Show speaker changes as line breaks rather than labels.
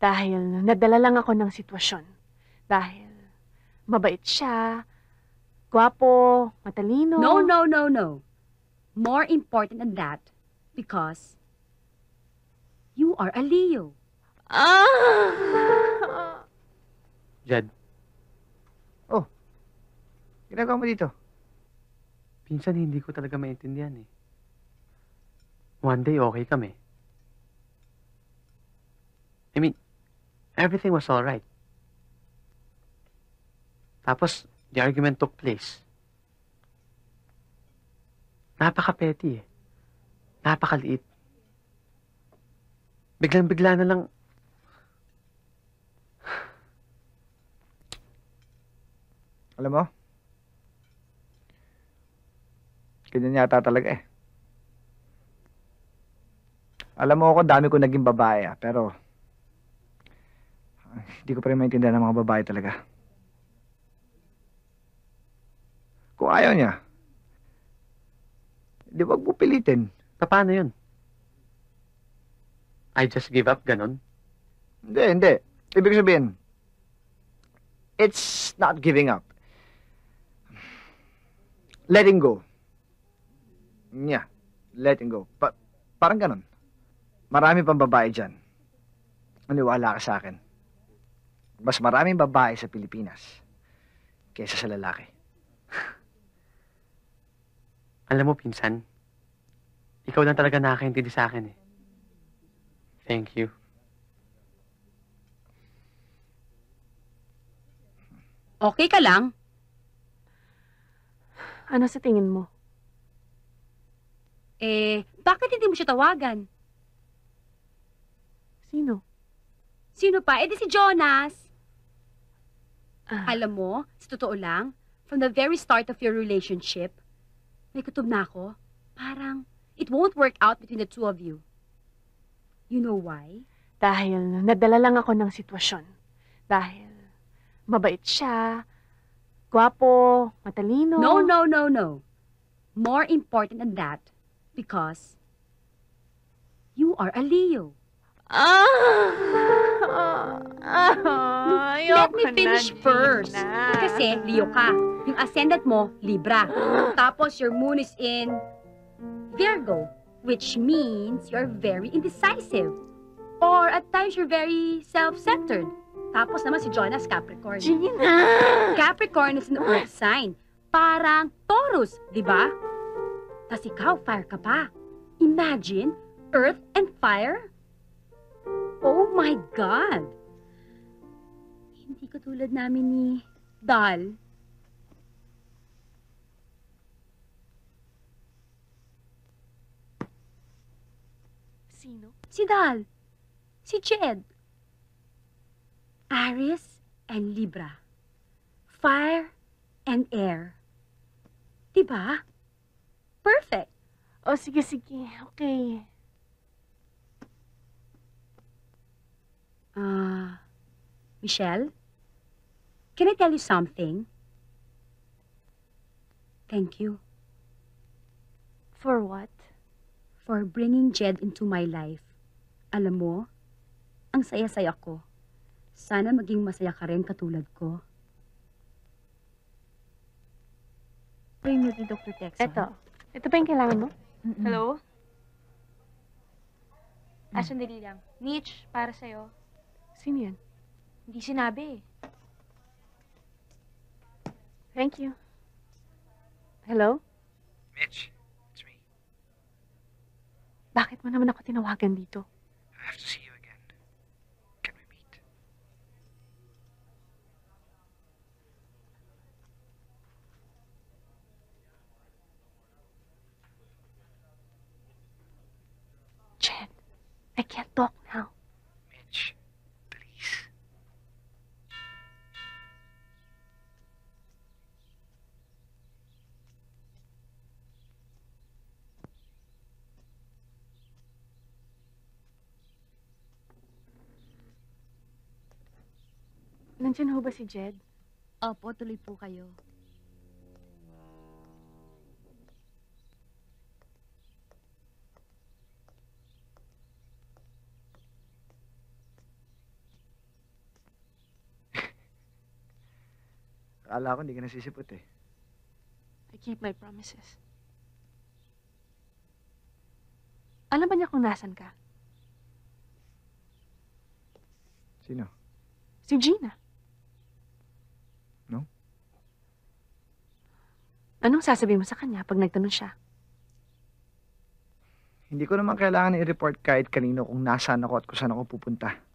Dahil nadala lang ako ng sitwasyon. Dahil mabait siya, gwapo, matalino.
No, no, no, no. More important than that, because you are a Leo.
Ah!
Jed,
Ginagawa mo dito?
pinsan hindi ko talaga maintindihan eh. One day okay kami. I mean, everything was alright. Tapos, the argument took place. Napaka-petty eh. Napakaliit. Biglang-bigla na lang.
Alam mo? Ganyan yata talaga eh. Alam mo ako, dami ko naging babae pero hindi ko pa rin maintindihan ng mga babae talaga. Kung ayaw niya, di wag mo pilitin.
Paano yun? I just give up, ganon?
Hindi. Ibig sabihin, it's not giving up. Letting go. Yeah, letting go. Parang ganon. Marami pang babae dyan. Maniwala ka sa akin. Mas maraming babae sa Pilipinas kaysa sa lalaki.
Alam mo, pinsan, ikaw lang talaga nakakaintindi sa akin eh. Thank you.
Okay ka lang?
Ano sa tingin mo?
Bakit hindi mo siya tawagan?
Sino?
Sino pa? Si Jonas.
Ah,
Alam mo, sa totoo lang, from the very start of your relationship, may kutob na ako, parang it won't work out between the two of you. You know why?
dahil nadala lang ako ng sitwasyon. Dahil mabait siya, gwapo, matalino.
No, no, no, no. More important than that, because you are a Leo. Let me finish first. Kasi Leo ka. Yung ascendant mo, Libra. Tapos your moon is in Virgo, which means you're very indecisive. Or at times you're very self-centered. Tapos naman si Jonas, Capricorn.
Gina!
Capricorn is an earth sign. Parang Taurus, di ba? Tapos ikaw, fire ka pa. Imagine, earth and fire? Oh my God! Hindi katulad namin ni Dal.
Sino?
Si Dal. Si Jed. Aries and Libra. Fire and air. Diba? Perfect.
Oh, sige. Okay.
Michelle? Can I tell you something? Thank you
For what?
for bringing Jed into my life. Alam mo, ang saya-saya ko. Sana maging masaya ka rin katulad ko.
Pray mo ni Dr. Texon.
Ito ba yung kailangan mo?
Hello? Sandali lang. Mitch, para sa'yo.
Sino yan?
Hindi sinabi eh.
Thank you. Hello?
Mitch, it's me.
Bakit mo naman ako tinawagan dito?
I have to see you again. Can we meet?
Jen, I can't talk now.
Mitch, please.
Nandiyan ho ba si Jed?
Opo, tuloy po kayo.
Akala ko hindi ka nasisipot eh.
I keep my promises. Alam ba niya kung nasan ka?
Sino?
Si Gina.
No?
Anong sasabihin mo sa kanya pag nagtanong siya?
Hindi ko naman kailangan i-report kahit kanino kung nasaan ako at kung saan ako pupunta.